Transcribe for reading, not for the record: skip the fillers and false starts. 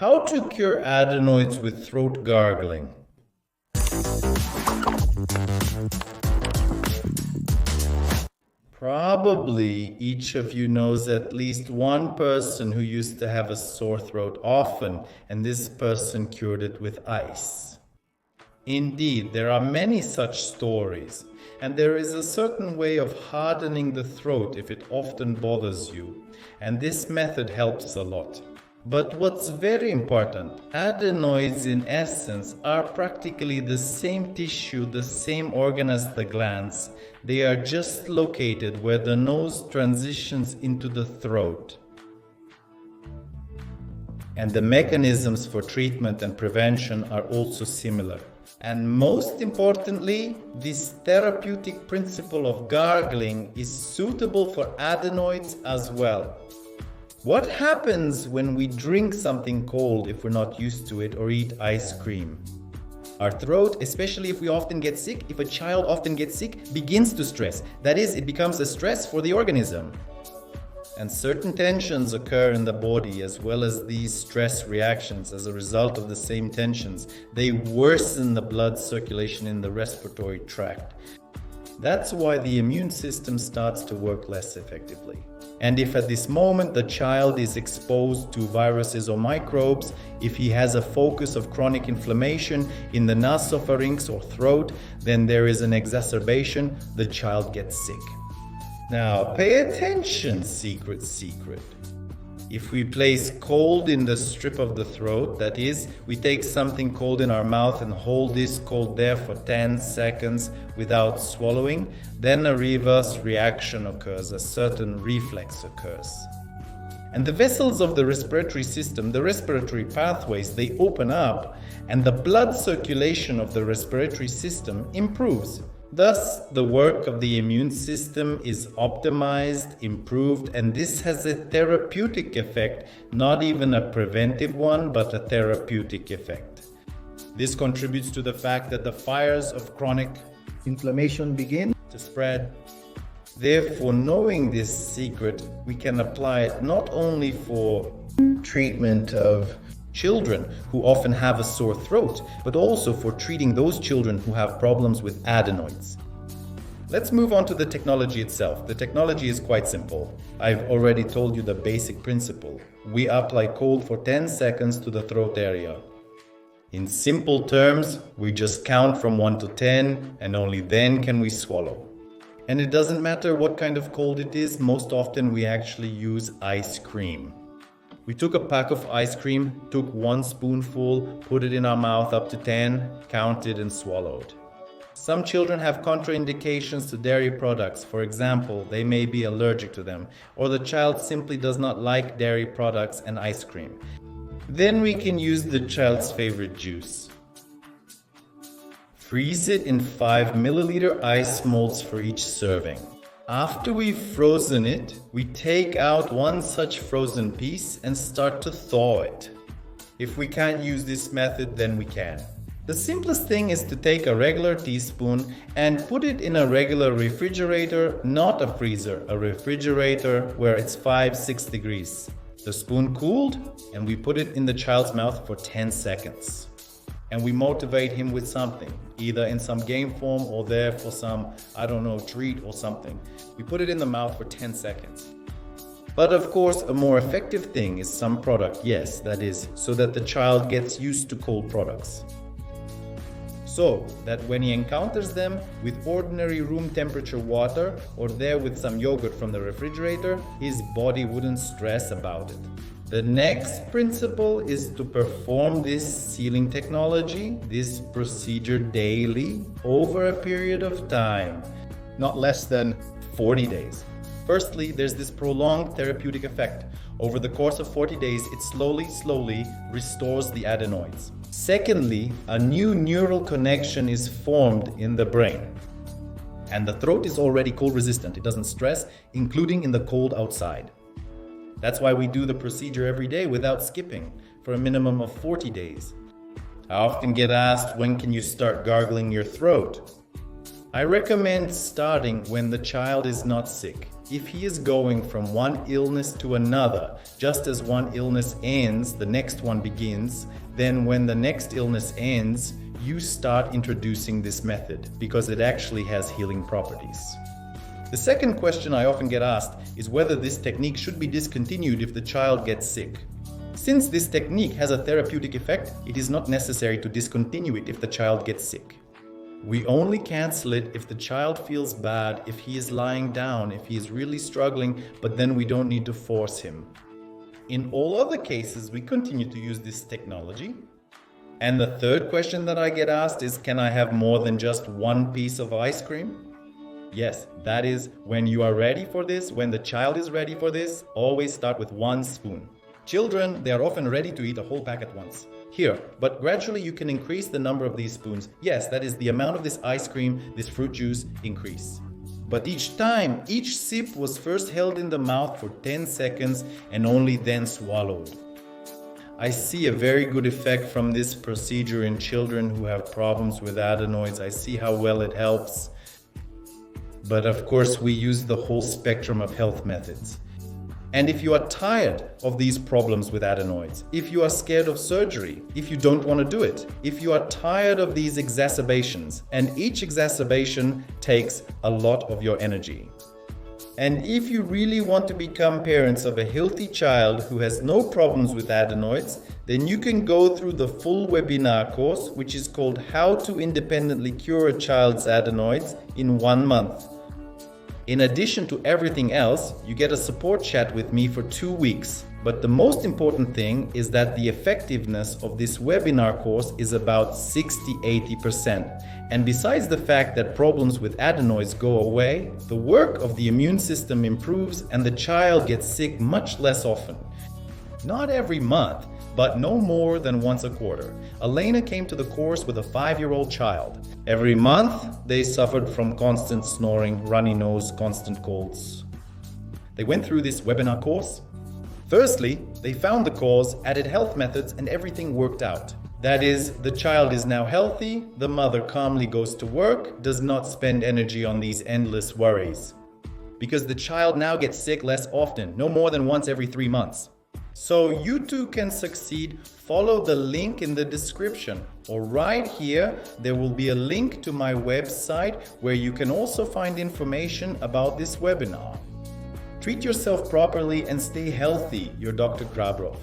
How to cure adenoids with throat gargling. Probably each of you knows at least one person who used to have a sore throat often, and this person cured it with ice. Indeed, there are many such stories, and there is a certain way of hardening the throat if it often bothers you, and this method helps a lot. But what's very important, adenoids in essence are practically the same tissue, the same organ as the glands. They are just located where the nose transitions into the throat. And the mechanisms for treatment and prevention are also similar. And most importantly, this therapeutic principle of gargling is suitable for adenoids as well. What happens when we drink something cold if we're not used to it, or eat ice cream? Our throat, especially if we often get sick, if a child often gets sick, begins to stress. That is, it becomes a stress for the organism. And certain tensions occur in the body as well as these stress reactions as a result of the same tensions. They worsen the blood circulation in the respiratory tract. That's why the immune system starts to work less effectively. And if at this moment the child is exposed to viruses or microbes, if he has a focus of chronic inflammation in the nasopharynx or throat, then there is an exacerbation, the child gets sick. Now, pay attention, secret. If we place cold in the strip of the throat, that is, we take something cold in our mouth and hold this cold there for 10 seconds without swallowing, then a reverse reaction occurs, a certain reflex occurs. And the vessels of the respiratory system, the respiratory pathways, they open up, and the blood circulation of the respiratory system improves. Thus, the work of the immune system is optimized, improved, and this has a therapeutic effect, not even a preventive one, but a therapeutic effect. This contributes to the fact that the fires of chronic inflammation begin to spread. Therefore, knowing this secret, we can apply it not only for treatment of children who often have a sore throat, but also for treating those children who have problems with adenoids. Let's move on to the technology itself. The technology is quite simple. I've already told you the basic principle. We apply cold for 10 seconds to the throat area. In simple terms, we just count from 1 to 10, and only then can we swallow. And it doesn't matter what kind of cold it is, most often we actually use ice cream. We took a pack of ice cream, took 1 spoonful, put it in our mouth up to 10, counted and swallowed. Some children have contraindications to dairy products. For example, they may be allergic to them, or the child simply does not like dairy products and ice cream. Then we can use the child's favorite juice. Freeze it in 5 milliliter ice molds for each serving. After we've frozen it, we take out 1 such frozen piece and start to thaw it. If we can't use this method, then we can. The simplest thing is to take a regular teaspoon and put it in a regular refrigerator, not a freezer, a refrigerator where it's 5-6 degrees. The spoon cooled, and we put it in the child's mouth for 10 seconds. And we motivate him with something, either in some game form or there for some, treat or something. We put it in the mouth for 10 seconds. But of course, a more effective thing is some product, yes, that is, so that the child gets used to cold products. So that when he encounters them with ordinary room temperature water or there with some yogurt from the refrigerator, his body wouldn't stress about it. The next principle is to perform this sealing technology, this procedure daily over a period of time, not less than 40 days. Firstly, there's this prolonged therapeutic effect. Over the course of 40 days, it slowly restores the adenoids. Secondly, a new neural connection is formed in the brain. And the throat is already cold resistant. It doesn't stress, including in the cold outside. That's why we do the procedure every day without skipping for a minimum of 40 days. I often get asked, when can you start gargling your throat? I recommend starting when the child is not sick. if he is going from one illness to another, just as one illness ends, the next one begins, then when the next illness ends, you start introducing this method because it actually has healing properties. The second question I often get asked is whether this technique should be discontinued if the child gets sick. Since this technique has a therapeutic effect, it is not necessary to discontinue it if the child gets sick. We only cancel it if the child feels bad, if he is lying down, if he is really struggling, but then we don't need to force him. In all other cases, we continue to use this technology. And the third question that I get asked is, can I have more than just one piece of ice cream? Yes, that is when you are ready for this, when the child is ready for this, always start with 1 spoon. Children, they are often ready to eat a whole pack at once. Here, but gradually you can increase the number of these spoons. Yes, that is the amount of this ice cream, this fruit juice, increase. But each time, each sip was first held in the mouth for 10 seconds and only then swallowed. I see a very good effect from this procedure in children who have problems with adenoids. I see how well it helps. But of course, we use the whole spectrum of health methods. And if you are tired of these problems with adenoids, if you are scared of surgery, if you don't want to do it, if you are tired of these exacerbations, and each exacerbation takes a lot of your energy. And if you really want to become parents of a healthy child who has no problems with adenoids, then you can go through the full webinar course, which is called How to Independently Cure a Child's Adenoids in 1 month. In addition to everything else, you get a support chat with me for 2 weeks. But the most important thing is that the effectiveness of this webinar course is about 60-80%. And besides the fact that problems with adenoids go away, the work of the immune system improves and the child gets sick much less often. Not every month, but no more than once a quarter. Elena came to the course with a 5-year-old child. Every month, they suffered from constant snoring, runny nose, constant colds. They went through this webinar course. Firstly, they found the cause, added health methods, and everything worked out. That is, the child is now healthy, the mother calmly goes to work, does not spend energy on these endless worries. Because the child now gets sick less often, no more than once every 3 months. So you too can succeed. Follow the link in the description, or right here there will be a link to my website where you can also find information about this webinar. Treat yourself properly and stay healthy. Your Dr. Krabrov.